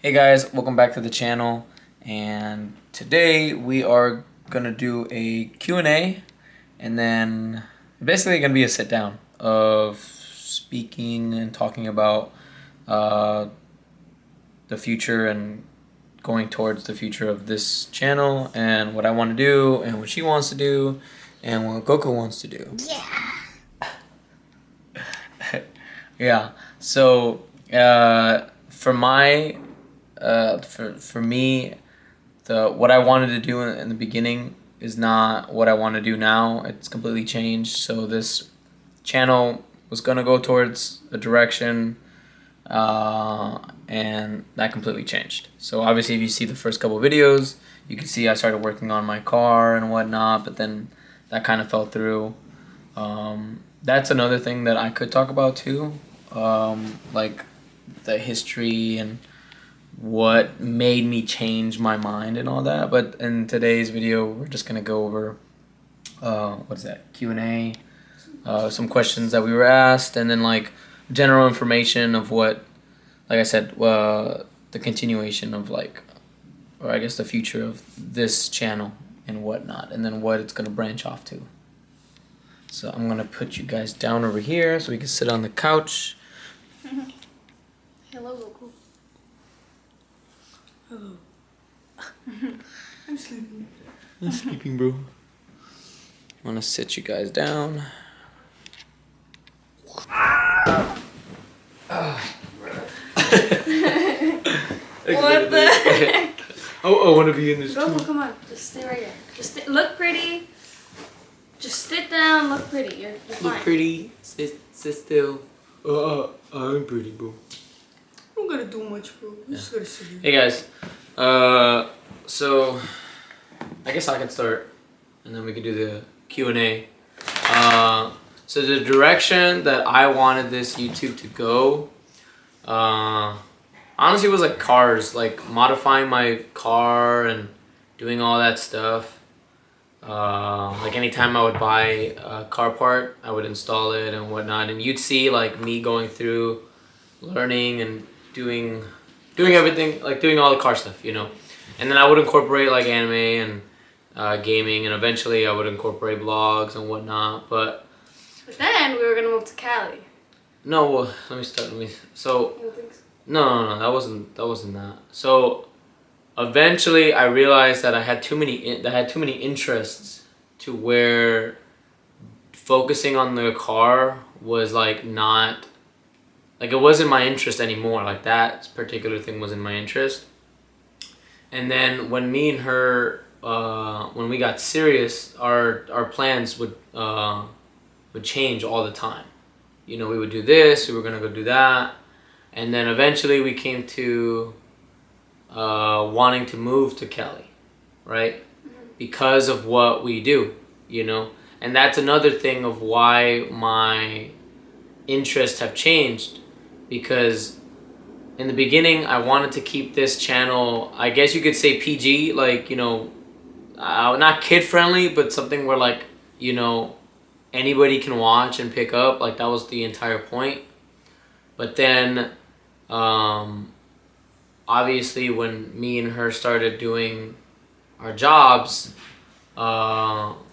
Hey guys, welcome back to the channel, and today we are gonna do a Q&A, and then basically gonna be a sit down of speaking and talking about uh, the future and going towards the future of this channel and what I want to do and what she wants to do and what Goku wants to do. Yeah. So for my for me, the what I wanted to do in the beginning is not what I want to do now. It's completely changed. So this channel was gonna go towards a direction, and that completely changed. So obviously, if you see the first couple videos, you can see I started working on my car and whatnot, but then that kind of fell through. That's another thing that I could talk about too, like the history and what made me change my mind and all that. But in today's video, we're just gonna go over what is that, Q&A, some questions that we were asked, and then like general information of what, like I said, the continuation of like, or I guess the future of this channel and whatnot, and then what it's gonna branch off to. So I'm gonna put you guys down over here so we can sit on the couch. Hello, Goku. Hello. I'm sleeping. I'm sleeping, bro. I'm gonna sit you guys down. What the heck? Oh, I want to be in this Goku, too. come on. Just stay right here. Just look pretty. Just sit down, look pretty. You're fine. Look pretty. Sit still. I'm pretty, bro. I don't gotta do much, bro. I just gotta sit here. Hey guys. So I guess I can start, and then we can do the Q&A. So the direction that I wanted this YouTube to go, honestly, was like cars, like modifying my car and doing all that stuff. Like anytime I would buy a car part, I would install it and whatnot, and you'd see like me going through, learning and doing everything, like doing all the car stuff, you know. And then I would incorporate like anime and gaming, and eventually I would incorporate vlogs and whatnot. But then we were gonna move to Cali. no, well, let me start. So You don't think so? no, that wasn't that. So eventually I realized that I had too many interests to where focusing on the car was like not, like it wasn't my interest anymore. Like that particular thing wasn't my interest. And then when me and her, when we got serious, our plans would change all the time. You know, we would do this, we were gonna go do that, and then eventually we came to wanting to move to Cali, right? Because of what we do, you know? And that's another thing of why my interests have changed, because in the beginning I wanted to keep this channel, I guess you could say PG, like, you know, not kid friendly, but something where like, you know, anybody can watch and pick up, like that was the entire point. But then obviously when me and her started doing our jobs,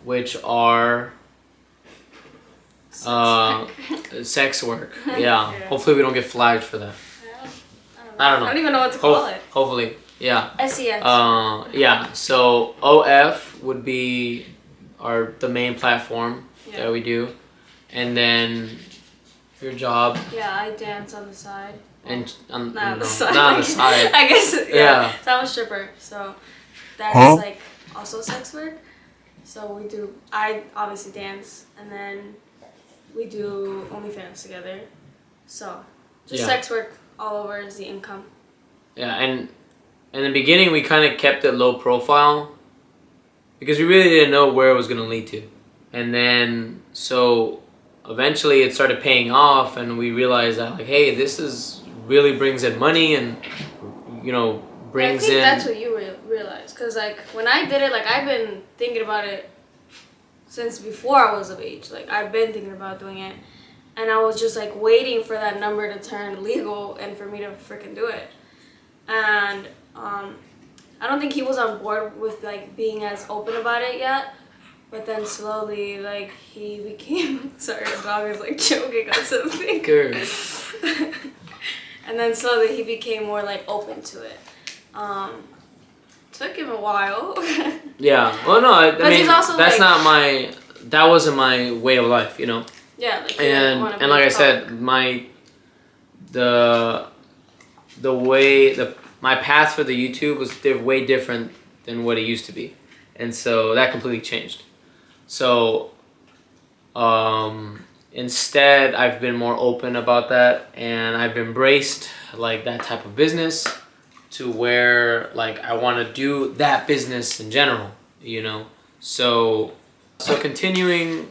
which are sex work. Yeah. Hopefully we don't get flagged for that. I don't know. I don't even know what to call it. Hopefully. Yeah. SEX. Yeah. So OF would be the main platform that we do, and then your job. Yeah, I dance on the side. And Not on the side. Not on the side. I guess, Yeah. So I'm a stripper, so that's like also sex work. So I obviously dance, and then we do OnlyFans together. So just sex work all over is the income. Yeah, and in the beginning we kind of kept it low profile because we really didn't know where it was going to lead to. And then so eventually it started paying off, and we realized that like, hey, this is really brings in money, and you know, brings in. I think that's what you realized, because like when I did it, like I've been thinking about it since before I was of age. Like I've been thinking about doing it, and I was just like waiting for that number to turn legal and for me to freaking do it. and I don't think he was on board with like being as open about it yet. But then slowly, like, he became sorry, the dog is like choking on something. Good. And then slowly he became more like open to it. Took him a while. Yeah. Well, no, I mean, he's also, that's like- not my. That wasn't my way of life, you know. Yeah, like he didn't wanna And be like I a said, dog. the way my path for the YouTube was way different than what it used to be, and so that completely changed. So, instead, I've been more open about that, and I've embraced like that type of business to where like I want to do that business in general, you know. So continuing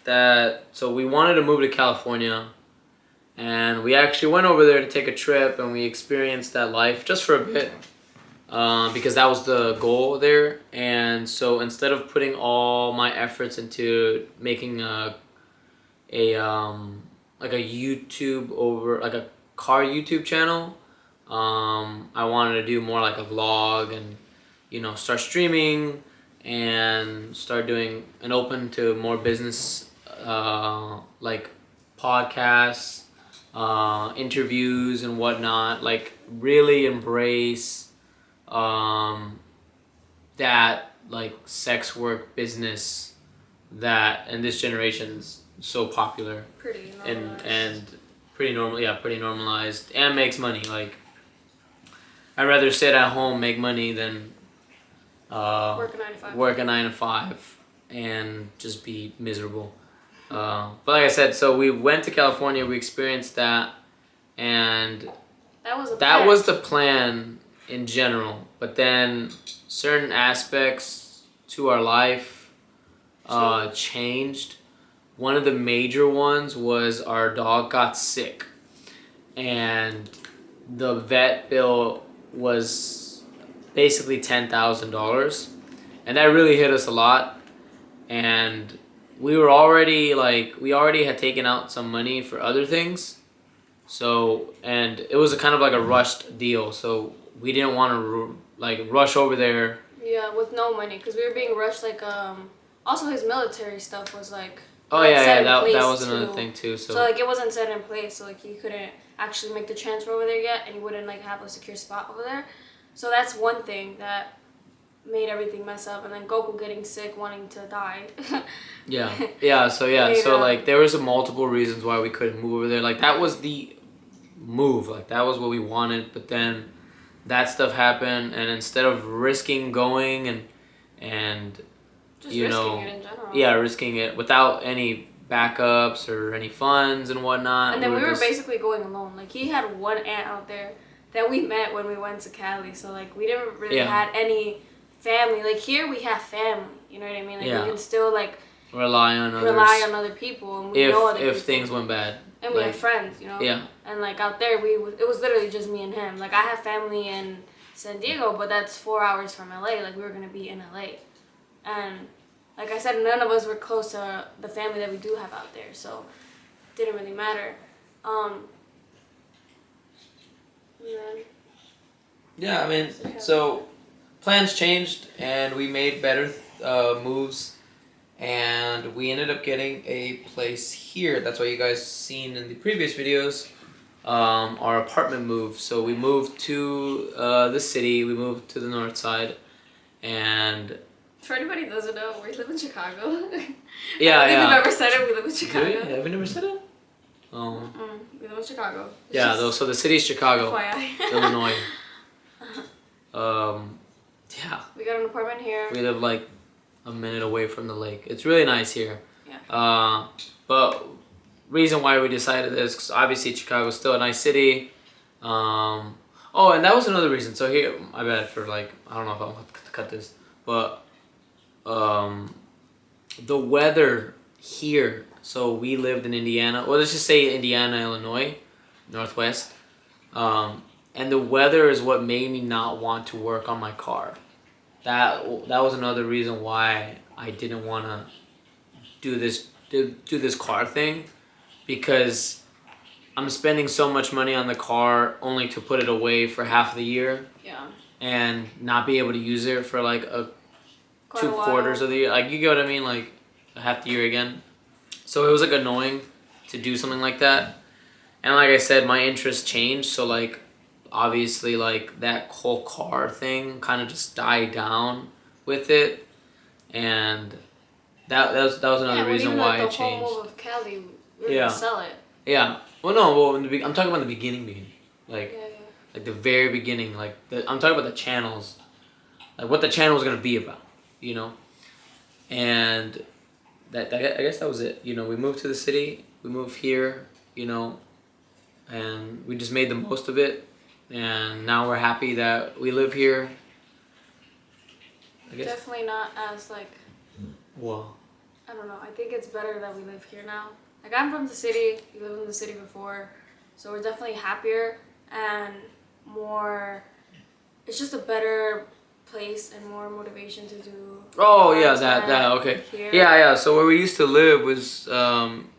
that, so we wanted to move to California, and we actually went over there to take a trip, and we experienced that life just for a bit. Because that was the goal there, and so instead of putting all my efforts into making like a YouTube over like a car YouTube channel, I wanted to do more like a vlog and start streaming and start doing and open to more business like podcasts, interviews and whatnot. Like really embrace that like sex work business that in this generation's so popular Pretty and normalized. pretty normal, yeah, pretty normalized and makes money. Like I'd rather sit at home, make money than Work a 9 to 5. work a 9 to 5 and just be miserable. But like I said, so we went to California, we experienced that, and That was the plan in general, but then certain aspects to our life changed. One of the major ones was our dog got sick, and the vet bill was basically $10,000, and that really hit us a lot. And we already had taken out some money for other things, so, and it was a kind of like a rushed deal, so we didn't want to rush over there. Yeah, with no money, because we were being rushed. Like, also his military stuff was like. Oh not yeah, set yeah, in place that was another too. thing too. So like it wasn't set in place, so like he couldn't actually make the transfer over there yet, and he wouldn't like have a secure spot over there. So that's one thing that made everything mess up, and then Goku getting sick, wanting to die. Yeah. So Made, like there was multiple reasons why we couldn't move over there. Like that was the move. Like that was what we wanted, but then that stuff happened, and instead of risking going and Just you risking know, it in general. yeah, risking it without any backups or any funds and whatnot. And then we were just, basically going alone. Like he had one aunt out there that we met when we went to Cali. So like we didn't really had any family. Like here we have family. You know what I mean? Like we can still like rely on other people, and we know other people. If things went bad. And we have friends, you know. Yeah. And like out there, it was literally just me and him. Like I have family in San Diego, but that's 4 hours from LA. Like we were gonna be in LA, and like I said, none of us were close to the family that we do have out there, so it didn't really matter. Yeah, I mean, so plans changed and we made better moves, and we ended up getting a place here. That's why you guys seen in the previous videos our apartment move. So we moved to the city. We moved to the north side, and For anybody who doesn't know, we live in Chicago. yeah, I don't think we've ever said it. We live in Do Chicago. we? Have we never said it? Oh. We live in Chicago. Yeah, so the city's Chicago, FYI. Illinois. Yeah. We got an apartment here. We live like a minute away from the lake. It's really nice here. Yeah. But reason why we decided this, because obviously Chicago's still a nice city. Oh, and that was another reason. So here, my bad for like, I don't know if I'm going to cut this, but the weather here. So we lived in Indiana. Well, let's just say Indiana, Illinois, Northwest. And the weather is what made me not want to work on my car. That was another reason why I didn't want to do this car thing, because I'm spending so much money on the car only to put it away for half the year Yeah. and not be able to use it for like Quite two a while. quarters of the year. Like, you get what I mean? Like a half the year again. So it was like annoying to do something like that. And like I said, my interest changed. So like, obviously, like that whole car thing kind of just died down with it, and that was another reason why it the whole changed. move of Cali, we Yeah. didn't sell it. Yeah. Well, no. Well, I'm talking about the beginning, like Yeah. like the very beginning. Like I'm talking about the channels, like what the channel was gonna be about, you know. And that I guess that was it. You know, we moved to the city. We moved here. You know, and we just made the most of it. And now we're happy that we live here. I guess. Definitely not as like, Well. I don't know. I think it's better that we live here now. Like, I'm from the city. We lived in the city before, so we're definitely happier and more. It's just a better place and more motivation to do. Oh yeah, content that okay. here. Yeah. So where we used to live was in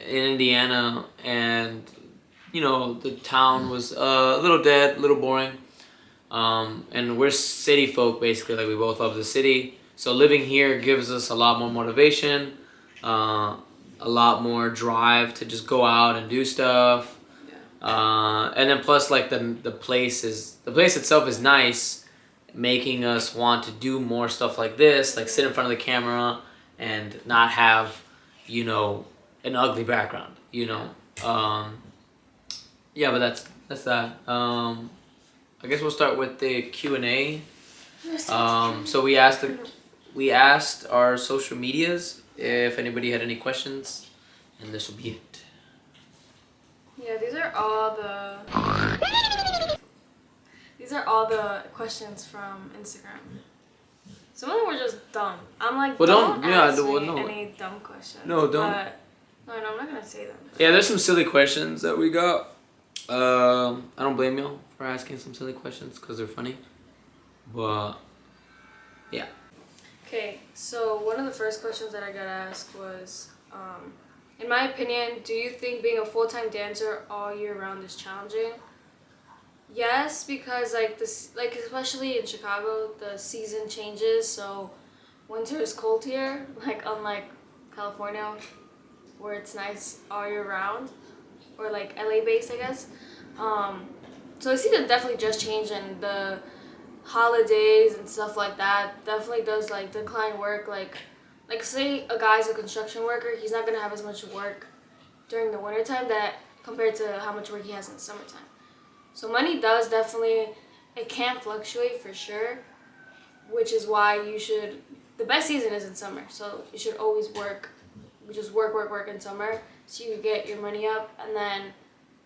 Indiana, and you know the town was a little dead, a little boring. And we're city folk basically. Like, we both love the city. So living here gives us a lot more motivation, a lot more drive to just go out and do stuff. And then plus, like, the place itself is nice, making us want to do more stuff like this, like sit in front of the camera and not have, you know, an ugly background, you know. Yeah, but that's that. I guess we'll start with the Q&A. So we asked our social medias if anybody had any questions, and this will be it. Yeah, these are all the questions from Instagram. Some of them were just dumb. I'm like, Well, don't ask well, me no. any dumb questions. No, don't. But, no, I'm not gonna say them. Yeah, there's some silly questions that we got. I don't blame y'all for asking some silly questions because they're funny. But yeah. Okay, so one of the first questions that I got asked was, in my opinion, do you think being a full-time dancer all year round is challenging? Yes, because like especially in Chicago, the season changes, so winter is cold here, like unlike California, where it's nice all year round, or like LA based, I guess. So the season definitely just changed, and the holidays and stuff like that definitely does like decline work. Like say a guy's a construction worker, he's not gonna have as much work during the wintertime that compared to how much work he has in the summertime. So money does definitely, it can fluctuate for sure, which is why the best season is in summer, so you should always work. We just work in summer so you get your money up, and then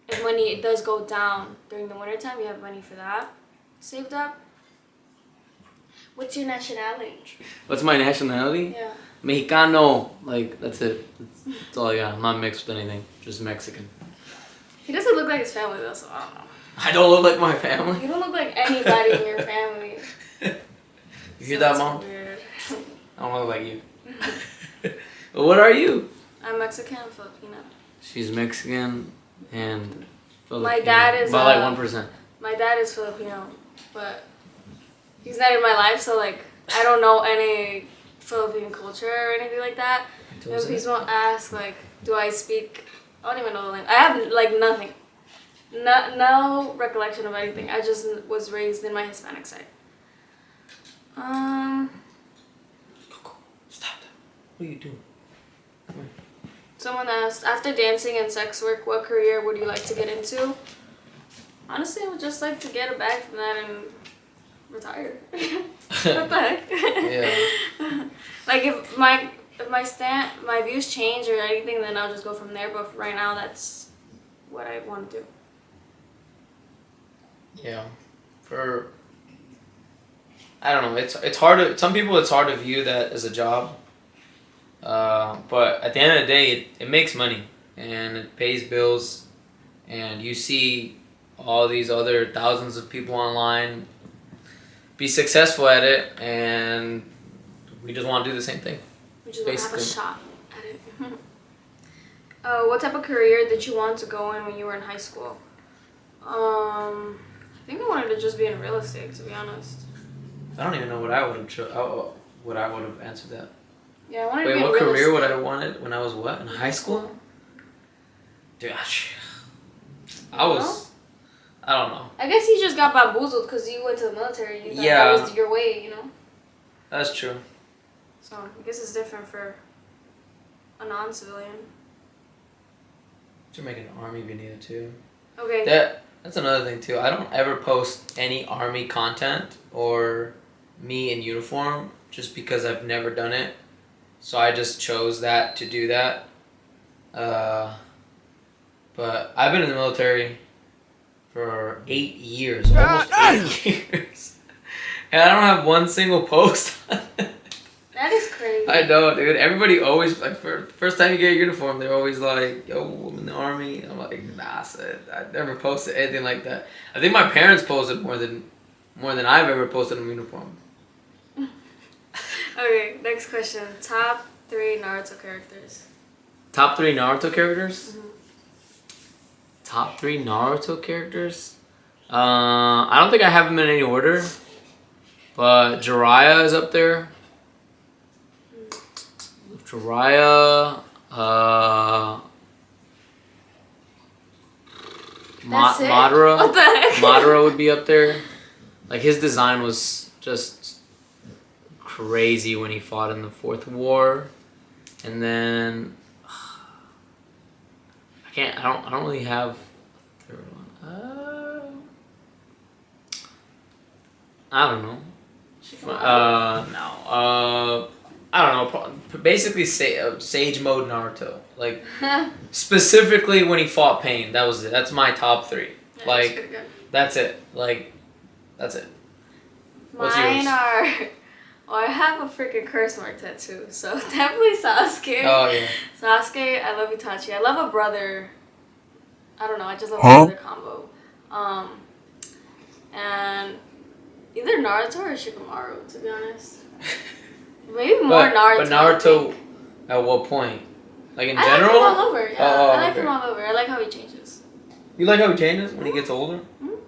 if money does go down during the wintertime, you have money for that saved up. What's your nationality? What's my nationality? Yeah. Mexicano. Like, that's it. That's all I got. I'm not mixed with anything. Just Mexican. He doesn't look like his family though, so I don't know. I don't look like my family. You don't look like anybody in your family. You hear that, that's Mom? Weird. I don't look like you. But what are you? I'm Mexican and Filipino. She's Mexican and Filipino. My dad is, about like 1%. My dad is Filipino, but he's not in my life, so like I don't know any Philippine culture or anything like that. When people ask like, do I speak? I don't even know the language. I have like nothing. No recollection of anything. I just was raised in my Hispanic side. Stop that. What are you doing? Someone asked, after dancing and sex work, what career would you like to get into? Honestly, I would just like to get a bag from that and retire. What the heck? Yeah. Like if my views change or anything, then I'll just go from there. But right now, that's what I want to do. Yeah. I don't know. It's hard to, some people it's hard to view that as a job. But at the end of the day, it makes money and it pays bills, and you see all these other thousands of people online be successful at it, and we just want to do the same thing. We just want to have a shot at it. What type of career did you want to go in when you were in high school? I think I wanted to just be in real estate, to be honest. I don't even know what I would have what I would have answered that. Yeah, I wanted to Wait, be in what real career estate. would I have wanted when I was what in high school? Dude, I was. I don't know. I guess you just got bamboozled because you went to the military. You thought Yeah. that was your way, you know? That's true. So I guess it's different for a non-civilian. Should make an army video too. Okay. That's another thing too. I don't ever post any army content or me in uniform just because I've never done it. So I just chose that to do that. But I've been in the military for 8 years, almost 8 years, and I don't have one single post. That is crazy. I know, dude. Everybody always like first time you get a uniform, they're always like, "Yo, I'm in the army." I'm like, "Nah, son, I never posted anything like that." I think my parents posted more than I've ever posted in uniform. Okay, next question. Top 3 Naruto characters. Top 3 Naruto characters. Mhm. Top 3 Naruto characters. I don't think I have them in any order, but Jiraiya is up there. Jiraiya, That's it? Madara. What the heck? Madara would be up there. Like his design was just crazy when he fought in the Fourth War, and then I don't really have a third one. I don't know. No. I don't know. Basically, Sage Mode Naruto. Like specifically when he fought Pain. That was it. That's my top 3. Yeah, that's Like pretty good. that's it. Like that's it. What's Mine yours? are. Well, I have a freaking curse mark tattoo, so definitely Sasuke. Oh yeah. Sasuke, I love Itachi. I love a brother. I don't know. I just love a brother combo. And either Naruto or Shikamaru, to be honest. Maybe more Naruto. But Naruto, at what point? Like in I general? like him all over. Yeah, Oh, I like okay. him all over. I like how he changes. You like how he changes when he gets older? Mhm.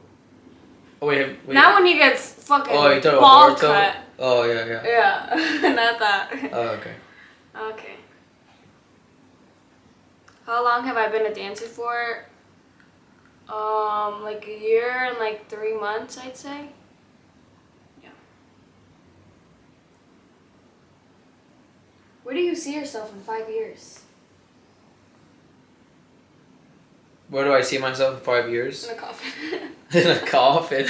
Oh wait. Not when he gets fucking Oh, you talking bald about Boruto? cut. Oh yeah. Yeah, not that. Oh okay. Okay. How long have I been a dancer for? Like a year and like 3 months, I'd say. Yeah. Where do you see yourself in 5 years? Where do I see myself in 5 years? In a coffin. In a coffin.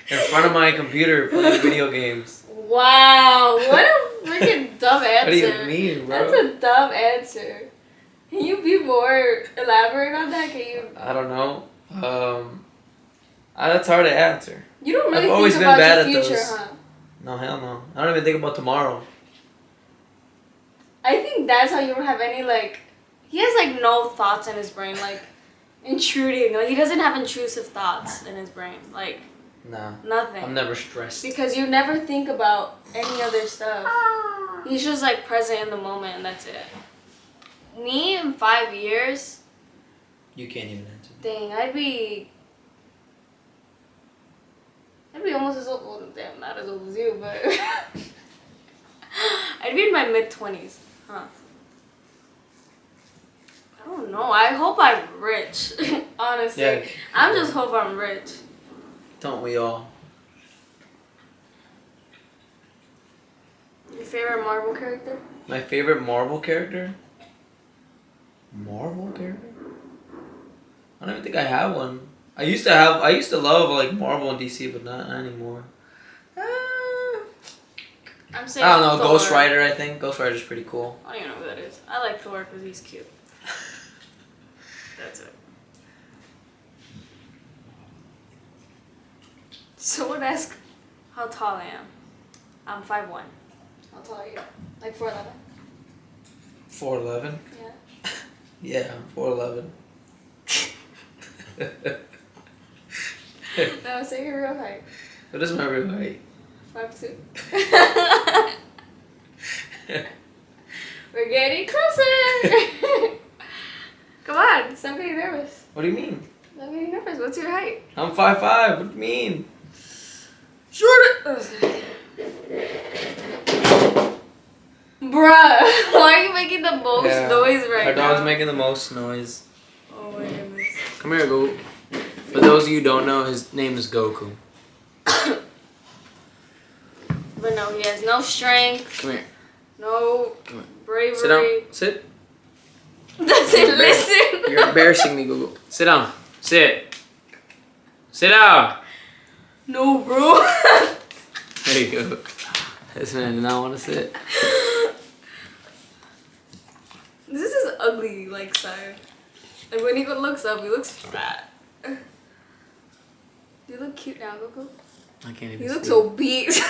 In front of my computer playing video games. Wow, what a freaking dumb answer. What do you mean, bro? That's a dumb answer. Can you be more elaborate on that? Can you? I don't know. That's hard to answer. You don't really I've always think been about bad your at future, those. huh? No, hell no. I don't even think about tomorrow. I think that's how you don't have any like. He has like no thoughts in his brain, like intruding. Like he doesn't have intrusive thoughts in his brain, like Nah. nothing. I'm never stressed. Because you never think about any other stuff. He's just like present in the moment, and that's it. Me in 5 years, You can't even answer. dang, I'd be almost as old. Well, damn, not as old as you, but I'd be in my mid-20s, huh? I don't know. I hope I'm rich. Honestly, Yeah. I'm just hope I'm rich. Don't we all? Your favorite Marvel character? My favorite Marvel character? Marvel character? I don't even think I have one. I used to love like Marvel and DC, but not anymore. I'm saying I don't know, Thor. Ghost Rider, I think. Ghost Rider's pretty cool. I don't even know who that is. I like Thor because he's cute. That's it. Someone asked how tall I am. I'm 5'1". How tall are you? Like 4'11"? 4'11"? Yeah. Yeah, I'm 4'11". No, say your real height. What is my real height? 5'2". We're getting closer. Come on, stop getting nervous. What do you mean? Stop getting nervous. What's your height? I'm 5'5". What do you mean? Short. Bruh, why are you making the most Yeah. noise right Our now? dog's making the most noise. Oh my goodness. Come here, Goku. For those of you who don't know, his name is Goku. But no, he has no strength, Come here. no Come here. bravery. Sit down. Sit. Doesn't listen. You're embarrassing me, Goku. Sit down. Sit. Sit down. No, bro. There you go. This man did not want to sit. This is his ugly like side. Like when he looks up, he looks fat. You look cute now, Goku. I can't even He looks see. obese.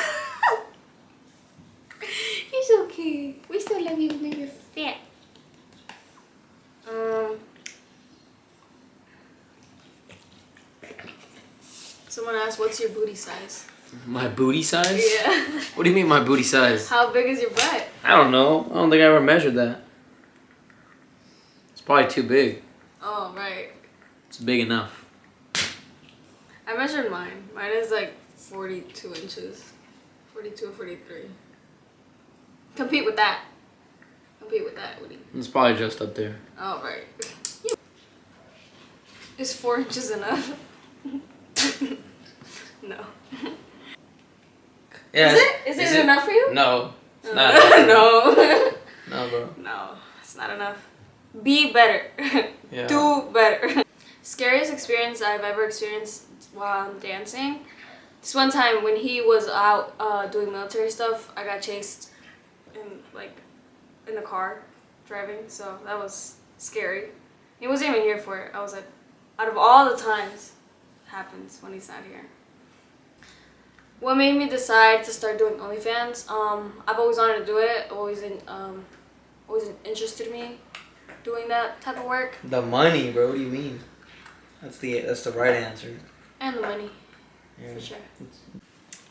He's okay. We still love you when you're fat. Someone asked, "What's your booty size?" My booty size? Yeah. What do you mean my booty size? How big is your butt? I don't know. I don't think I ever measured that. It's probably too big. Oh right. It's big enough. I measured mine. Mine is like 42 inches. 42 or 43. Compete with that. Compete with that, Woody. It's probably just up there. Oh, right. Is 4 inches enough? No. Yeah. Is it enough for you? No. It's not enough. No. No, bro. No, it's not enough. Be better. Yeah. Do better. Scariest experience I've ever experienced while I'm dancing. This one time when he was out doing military stuff, I got chased in the car driving, so that was scary. He wasn't even here for it. I was like, out of all the times it happens when he's not here. What made me decide to start doing OnlyFans? I've always wanted to do it. Always interested me doing that type of work. The money, bro. What do you mean? That's the right answer. And the money, Yeah. for sure.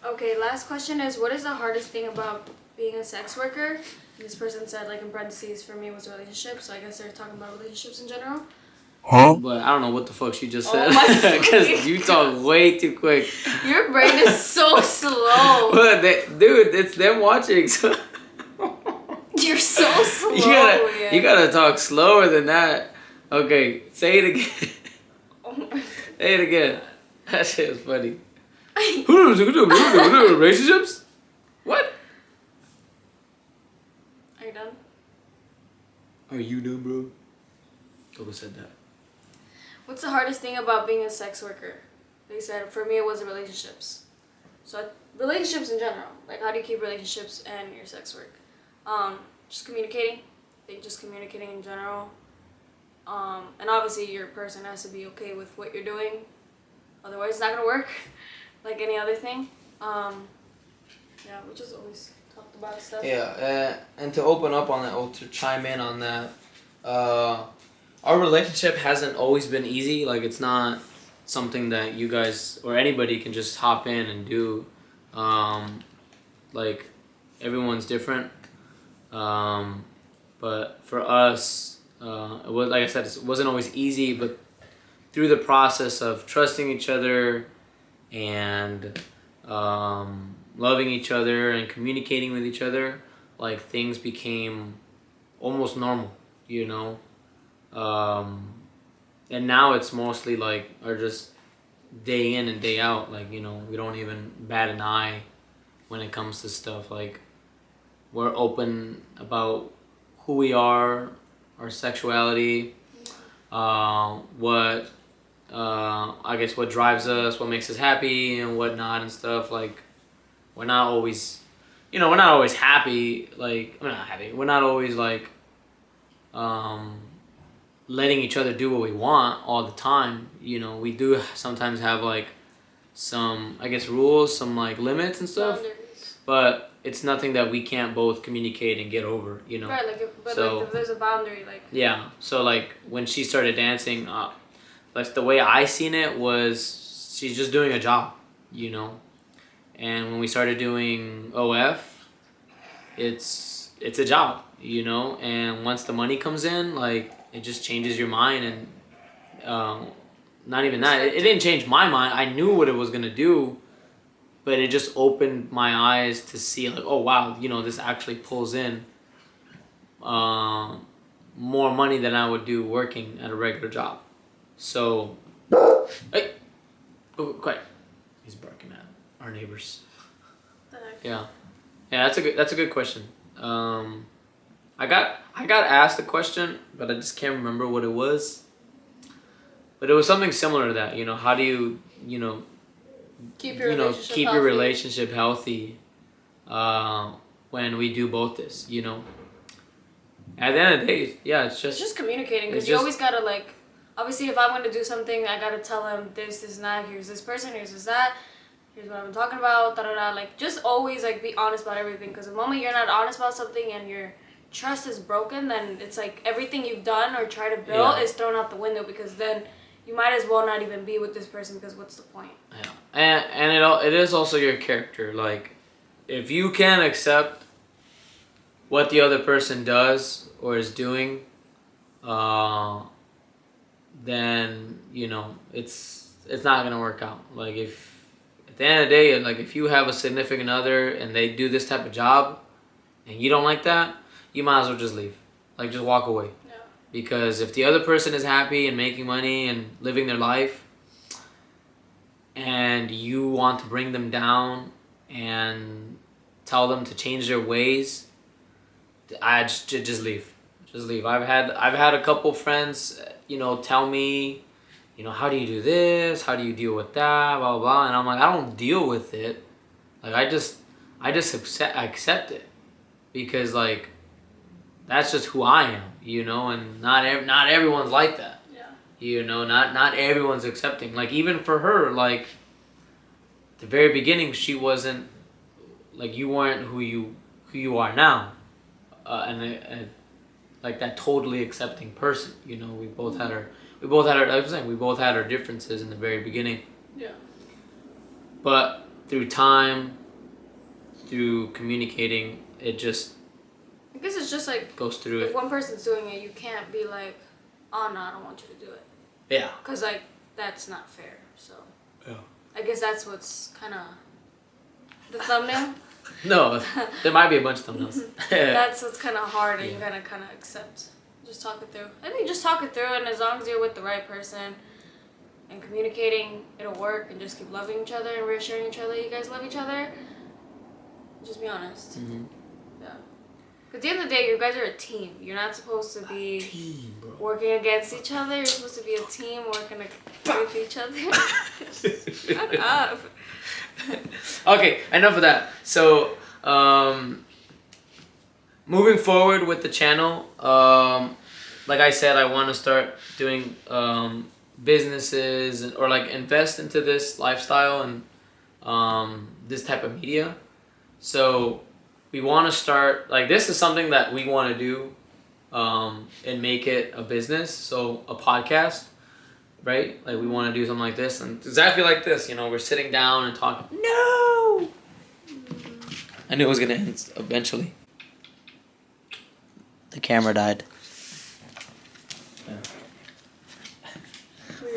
Okay, last question is, what is the hardest thing about being a sex worker? And this person said, like in parentheses, for me was a relationship, so I guess they're talking about relationships in general. But I don't know what the fuck she just Oh said. my Because you talk way too quick. Your brain is so slow. But dude, it's them watching. So You're so slow. you gotta talk slower than that. Okay, say it again. Oh my. Say it again. That shit was funny. Relationships? What? Are you done? Are you done, bro? Who said that? What's the hardest thing about being a sex worker? They said, for me, it was the relationships. So, relationships in general. Like, how do you keep relationships and your sex work? Just communicating. I think just communicating in general. And obviously, your person has to be okay with what you're doing. Otherwise, it's not going to work. Like any other thing. Yeah, we just always talked about stuff. Yeah, and to open up on that, or to chime in on that, our relationship hasn't always been easy. Like, it's not something that you guys or anybody can just hop in and do. Like, everyone's different. But for us, it was, like I said, it wasn't always easy, but through the process of trusting each other and loving each other and communicating with each other, like, things became almost normal, you know? And now it's mostly like, or just day in and day out, like, you know, we don't even bat an eye when it comes to stuff. Like, we're open about who we are, our sexuality, what I guess what drives us, what makes us happy and whatnot and stuff. Like, we're not always, you know, we're not always happy. Like, we're not happy. We're not always like letting each other do what we want all the time. You know, we do sometimes have like some, I guess, rules, some like limits and stuff. Boundaries. But it's nothing that we can't both communicate and get over, you know. Right, like if there's a boundary, like. Yeah, so like when she started dancing, like the way I seen it was she's just doing a job, you know. And when we started doing OF, it's a job, you know. And once the money comes in, like it just changes your mind. And not even that, it didn't change my mind. I knew what it was gonna do, but it just opened my eyes to see like, oh wow, you know, this actually pulls in more money than I would do working at a regular job. So, hey, oh, quiet. He's barking at our neighbors. Yeah, that's a good question. I got asked a question, but I just can't remember what it was. But it was something similar to that. You know, how do you Keep your keep your relationship healthy when we do both this? You know, at the end of the day, yeah, it's just communicating, because you always gotta like. Obviously, if I'm gonna do something, I gotta tell him this, and that. Here's this person. Here's this, that. Here's what I'm talking about. Da da da. Like, just always like be honest about everything. Because the moment you're not honest about something and your trust is broken, then it's like everything you've done or try to build is thrown out the window. Because then you might as well not even be with this person, because what's the point? Yeah, and it is also your character. Like, if you can't accept what the other person does or is doing, then you know it's not gonna work out. Like, if at the end of the day, like if you have a significant other and they do this type of job, and you don't like that, you might as well just leave. Like, just walk away. Because if the other person is happy and making money and living their life, and you want to bring them down and tell them to change their ways, I just leave. Just leave. I've had a couple friends, you know, tell me, you know, how do you do this? How do you deal with that? Blah blah blah. And I'm like, I don't deal with it. Like, I just accept it, because like that's just who I am, you know. And not everyone's like that. Yeah. You know, not everyone's accepting. Like, even for her, like the very beginning, she wasn't like, you weren't who you are now, and like that totally accepting person. You know, we both had our I was saying, we both had our differences in the very beginning. Yeah. But through time, through communicating, it just, I guess it's just like, goes through if it. one person's doing it, you can't be like, oh no, I don't want you to do it. Yeah. Because like that's not fair. So. Yeah. I guess that's what's kind of the thumbnail. No, there might be a bunch of thumbnails. That's what's kind of hard, and you gotta kind of accept. Just talk it through. I think just talk it through, and as long as you're with the right person and communicating, it'll work. And just keep loving each other and reassuring each other you guys love each other. Just be honest. Mm-hmm. Yeah. 'Cause at the end of the day, you guys are a team. You're not supposed to be Team, bro. working against each other. You're supposed to be a team working with each other. Shut up. Okay, enough of that. So, moving forward with the channel, like I said, I want to start doing businesses, or like invest into this lifestyle and this type of media. So we want to start, like, this is something that we want to do and make it a business. So a podcast, right? Like, we want to do something like this, and exactly like this, you know, we're sitting down and talking. No! I knew it was going to end eventually. The camera died.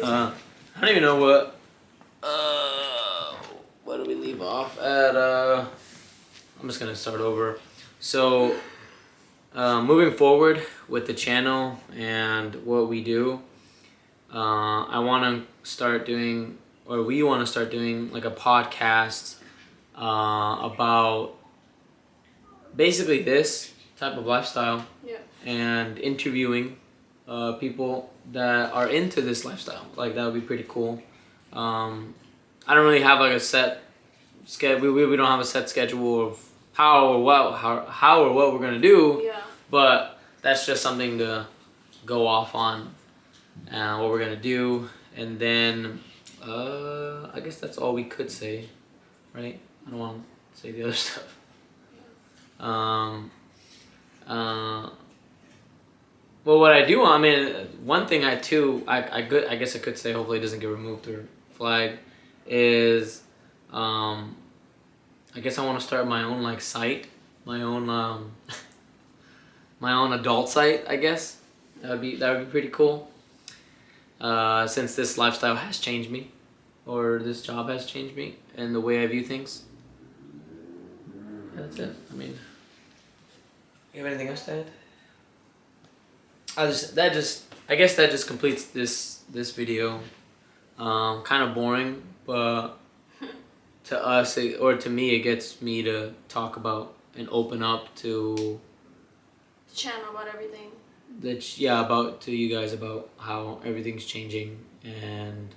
I don't even know what do we leave off at? I'm just gonna start over. So, moving forward with the channel and what we do, I want to start doing, or we want to start doing, like a podcast about basically this type of lifestyle. Yeah. And interviewing people that are into this lifestyle. Like, that would be pretty cool. I don't really have like a set schedule. We don't have a set schedule of how or what we're gonna do. Yeah. But that's just something to go off on, and what we're gonna do. And then I guess that's all we could say, right? I don't want to say the other stuff. Well, what I do, I mean, one thing I guess I could say, hopefully it doesn't get removed or flagged, is I guess I want to start my own like site, my own my own adult site, I guess. That would be pretty cool. Since this lifestyle has changed me, or this job has changed me, and the way I view things. That's it. I mean, you have anything else to add? I guess that just completes this video. Kind of boring, but to us or to me, it gets me to talk about and open up to The channel about everything. about to you guys about how everything's changing and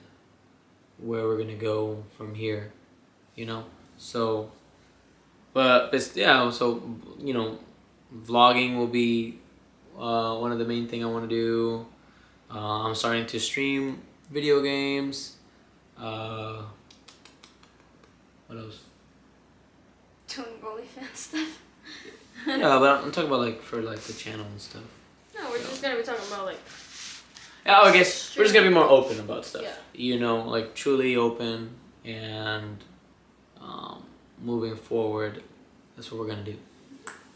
where we're gonna go from here, you know. So, but yeah, so you know, vlogging will be one of the main thing I want to do. I'm starting to stream video games. What else? Doing OnlyFans stuff. Yeah, but I'm talking about like for like the channel and stuff. No, we're just gonna be talking about like. Yeah, I guess we're just gonna be more open about stuff. Yeah. You know, like truly open and moving forward. That's what we're gonna do.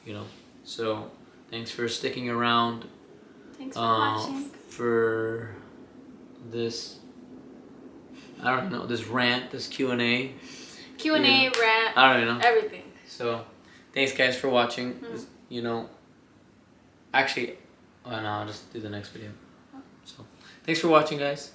You know. So thanks for sticking around. Thanks for watching. For this, I don't know, this rant, this Q&A. Q&A, Yeah. rant, I don't know. everything. So, thanks guys for watching. You know, actually, no, I'll just do the next video. So, thanks for watching, guys.